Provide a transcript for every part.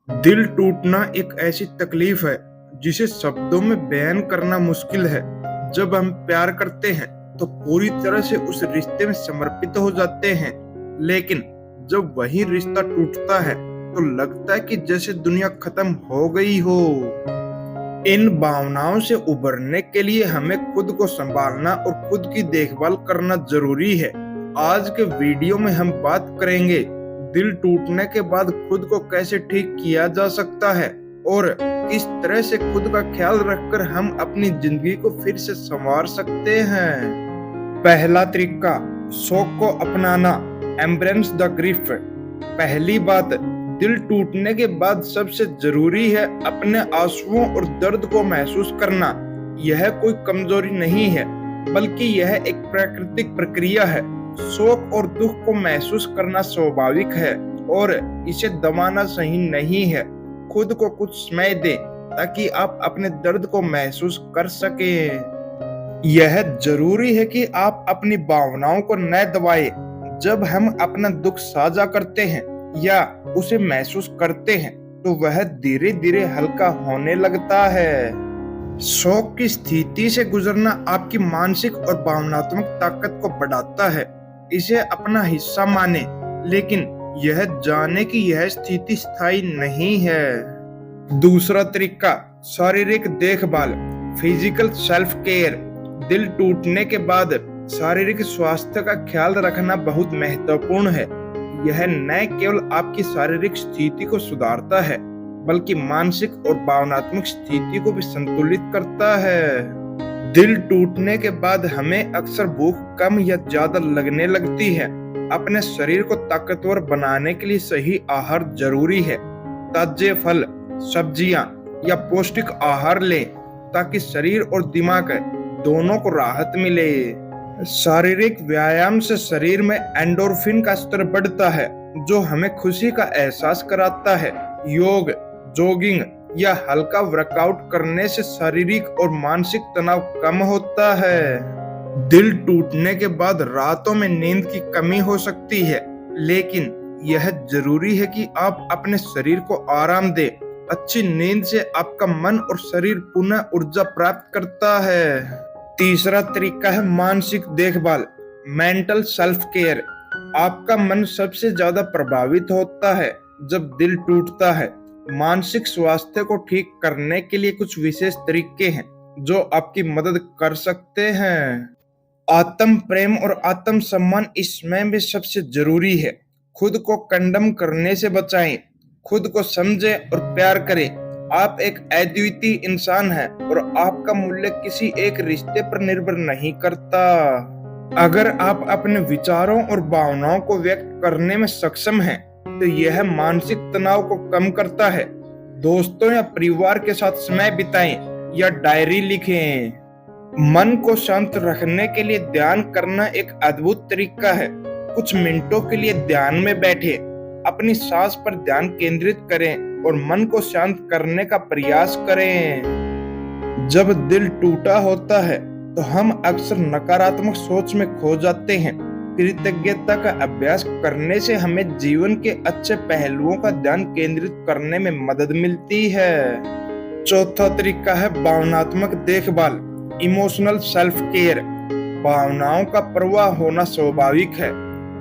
दिल टूटना एक ऐसी तकलीफ है जिसे शब्दों में बयान करना मुश्किल है। जब हम प्यार करते हैं तो पूरी तरह से उस रिश्ते में समर्पित हो जाते हैं, लेकिन जब वही रिश्ता टूटता है तो लगता है कि जैसे दुनिया खत्म हो गई हो। इन भावनाओं से उबरने के लिए हमें खुद को संभालना और खुद की देखभाल करना जरूरी है। आज के वीडियो में हम बात करेंगे दिल टूटने के बाद खुद को कैसे ठीक किया जा सकता है और किस तरह से खुद का ख्याल रखकर हम अपनी जिंदगी को फिर से संवार सकते हैं। पहला तरीका, शोक को अपनाना, एम्ब्रेस द ग्रीफ। पहली बात, दिल टूटने के बाद सबसे जरूरी है अपने आंसुओं और दर्द को महसूस करना। यह कोई कमजोरी नहीं है, बल्कि यह एक प्राकृतिक प्रक्रिया है। शोक और दुख को महसूस करना स्वाभाविक है और इसे दबाना सही नहीं है। खुद को कुछ समय दें ताकि आप अपने दर्द को महसूस कर सकें। यह जरूरी है कि आप अपनी भावनाओं को न दबाएं। जब हम अपना दुख साझा करते हैं या उसे महसूस करते हैं तो वह धीरे धीरे हल्का होने लगता है। शोक की स्थिति से गुजरना आपकी मानसिक और भावनात्मक ताकत को बढ़ाता है। इसे अपना हिस्सा माने, लेकिन यह जाने कि यह स्थिति स्थायी नहीं है। दूसरा तरीका, शारीरिक देखभाल, फिजिकल सेल्फ केयर। दिल टूटने के बाद शारीरिक स्वास्थ्य का ख्याल रखना बहुत महत्वपूर्ण है। यह न केवल आपकी शारीरिक स्थिति को सुधारता है, बल्कि मानसिक और भावनात्मक स्थिति को भी संतुलित करता है। दिल टूटने के बाद हमें अक्सर भूख कम या ज्यादा लगने लगती है। अपने शरीर को ताकतवर बनाने के लिए सही आहार जरूरी है। ताजे फल, सब्जियां या पौष्टिक आहार लें ताकि शरीर और दिमाग दोनों को राहत मिले। शारीरिक व्यायाम से शरीर में एंडोर्फिन का स्तर बढ़ता है, जो हमें खुशी का एहसास कराता है। योग, जॉगिंग या हल्का वर्कआउट करने से शारीरिक और मानसिक तनाव कम होता है। दिल टूटने के बाद रातों में नींद की कमी हो सकती है, लेकिन यह जरूरी है कि आप अपने शरीर को आराम दें। अच्छी नींद से आपका मन और शरीर पुनः ऊर्जा प्राप्त करता है। तीसरा तरीका है मानसिक देखभाल, मेंटल सेल्फ केयर। आपका मन सबसे ज्यादा प्रभावित होता है जब दिल टूटता है। मानसिक स्वास्थ्य को ठीक करने के लिए कुछ विशेष तरीके हैं जो आपकी मदद कर सकते हैं। आत्म प्रेम और आत्म सम्मान इसमें भी सबसे जरूरी है। खुद को कंडम करने से बचाएं, खुद को समझें और प्यार करें। आप एक अद्वितीय इंसान हैं और आपका मूल्य किसी एक रिश्ते पर निर्भर नहीं करता। अगर आप अपने विचारों और भावनाओं को व्यक्त करने में सक्षम हैं, तो यह मानसिक तनाव को कम करता है। दोस्तों या परिवार के साथ समय बिताएं या डायरी लिखें। मन को शांत रखने के लिए ध्यान करना एक अद्भुत तरीका है। कुछ मिनटों के लिए ध्यान में बैठे, अपनी सांस पर ध्यान केंद्रित करें और मन को शांत करने का प्रयास करें। जब दिल टूटा होता है तो हम अक्सर नकारात्मक सोच में खो जाते हैं। कृतज्ञता का अभ्यास करने से हमें जीवन के अच्छे पहलुओं का ध्यान केंद्रित करने में मदद मिलती है। चौथा तरीका है भावनात्मक देखभाल, इमोशनल सेल्फ केयर। भावनाओं का प्रवाह होना स्वाभाविक है,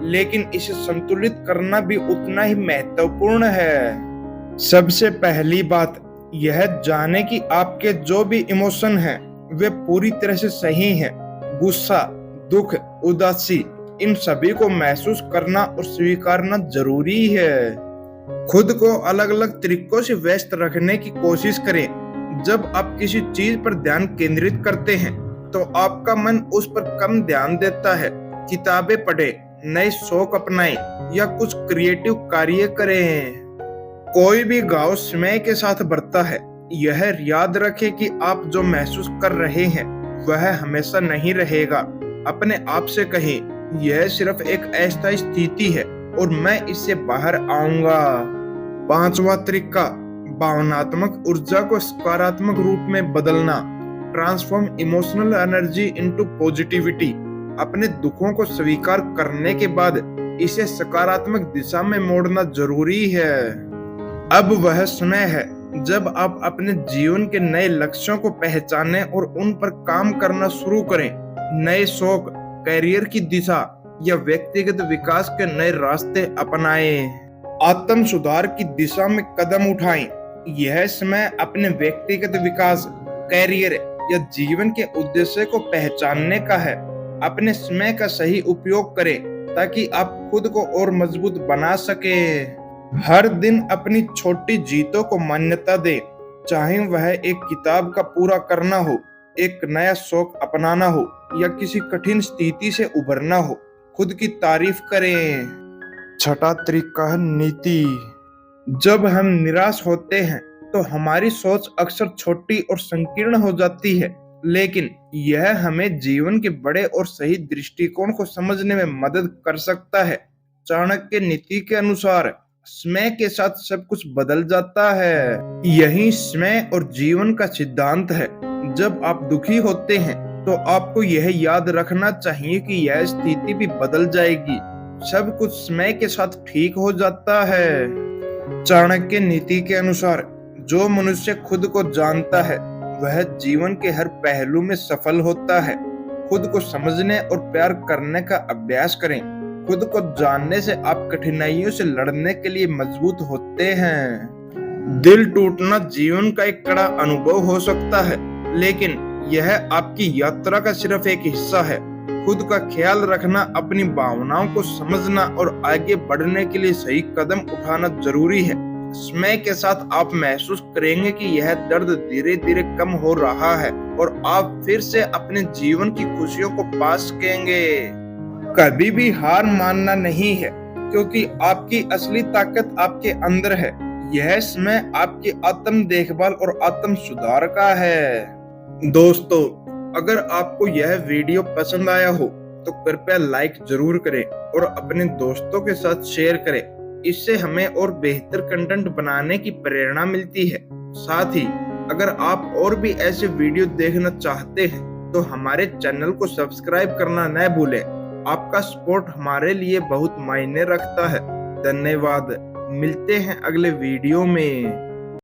लेकिन इसे संतुलित करना भी उतना ही महत्वपूर्ण है। सबसे पहली बात यह जाने कि आपके जो भी इमोशन हैं वे पूरी तरह से सही हैं। गुस्सा, दुख, उदासी, इन सभी को महसूस करना और स्वीकारना जरूरी है। खुद को अलग अलग तरीकों से व्यस्त रखने की कोशिश करें। जब आप किसी चीज पर ध्यान केंद्रित करते हैं तो आपका मन उस पर कम ध्यान देता है। किताबें पढ़ें, नए शौक अपनाएं या कुछ क्रिएटिव कार्य करें। कोई भी घाव समय के साथ बढ़ता है। यह याद रखें कि आप जो महसूस कर रहे हैं वह हमेशा नहीं रहेगा। अपने आप से कहें, यह सिर्फ एक अस्थायी स्थिति है और मैं इससे बाहर आऊंगा। पांचवा तरीका, भावनात्मक ऊर्जा को सकारात्मक रूप में बदलना, transform emotional energy into positivity. अपने दुखों को स्वीकार करने के बाद इसे सकारात्मक दिशा में मोड़ना जरूरी है। अब वह समय है जब आप अपने जीवन के नए लक्ष्यों को पहचानें और उन पर काम करना शुरू करें। नए शौक, करियर की दिशा या व्यक्तिगत विकास के नए रास्ते अपनाएं। आत्म सुधार की दिशा में कदम उठाएं। यह समय अपने व्यक्तिगत विकास, करियर या जीवन के उद्देश्य को पहचानने का है। अपने समय का सही उपयोग करें ताकि आप खुद को और मजबूत बना सके। हर दिन अपनी छोटी जीतों को मान्यता दें, चाहे वह एक किताब का पूरा करना हो, एक नया शौक अपनाना हो या किसी कठिन स्थिति से उभरना हो। खुद की तारीफ करें। छठा तरीका है नीति। जब हम निराश होते हैं तो हमारी सोच अक्सर छोटी और संकीर्ण हो जाती है, लेकिन यह हमें जीवन के बड़े और सही दृष्टिकोण को समझने में मदद कर सकता है। चाणक्य नीति के अनुसार समय के साथ सब कुछ बदल जाता है। यही समय और जीवन का सिद्धांत है। जब आप दुखी होते हैं तो आपको यह याद रखना चाहिए कि यह स्थिति भी बदल जाएगी। सब कुछ समय के साथ ठीक हो जाता है। चाणक्य नीति के अनुसार जो मनुष्य खुद को जानता है वह जीवन के हर पहलू में सफल होता है। खुद को समझने और प्यार करने का अभ्यास करें। खुद को जानने से आप कठिनाइयों से लड़ने के लिए मजबूत होते हैं। दिल टूटना जीवन का एक कड़ा अनुभव हो सकता है, लेकिन यह आपकी यात्रा का सिर्फ एक हिस्सा है। खुद का ख्याल रखना, अपनी भावनाओं को समझना और आगे बढ़ने के लिए सही कदम उठाना जरूरी है। समय के साथ आप महसूस करेंगे कि यह दर्द धीरे धीरे कम हो रहा है और आप फिर से अपने जीवन की खुशियों को पा सकेंगे। कभी भी हार मानना नहीं है, क्योंकि आपकी असली ताकत आपके अंदर है। यह समय आपकी आत्म देखभाल और आत्म सुधार का है। दोस्तों, अगर आपको यह वीडियो पसंद आया हो तो कृपया लाइक जरूर करें और अपने दोस्तों के साथ शेयर करें। इससे हमें और बेहतर कंटेंट बनाने की प्रेरणा मिलती है। साथ ही अगर आप और भी ऐसे वीडियो देखना चाहते हैं तो हमारे चैनल को सब्सक्राइब करना न भूलें। आपका सपोर्ट हमारे लिए बहुत मायने रखता है। धन्यवाद। मिलते हैं अगले वीडियो में।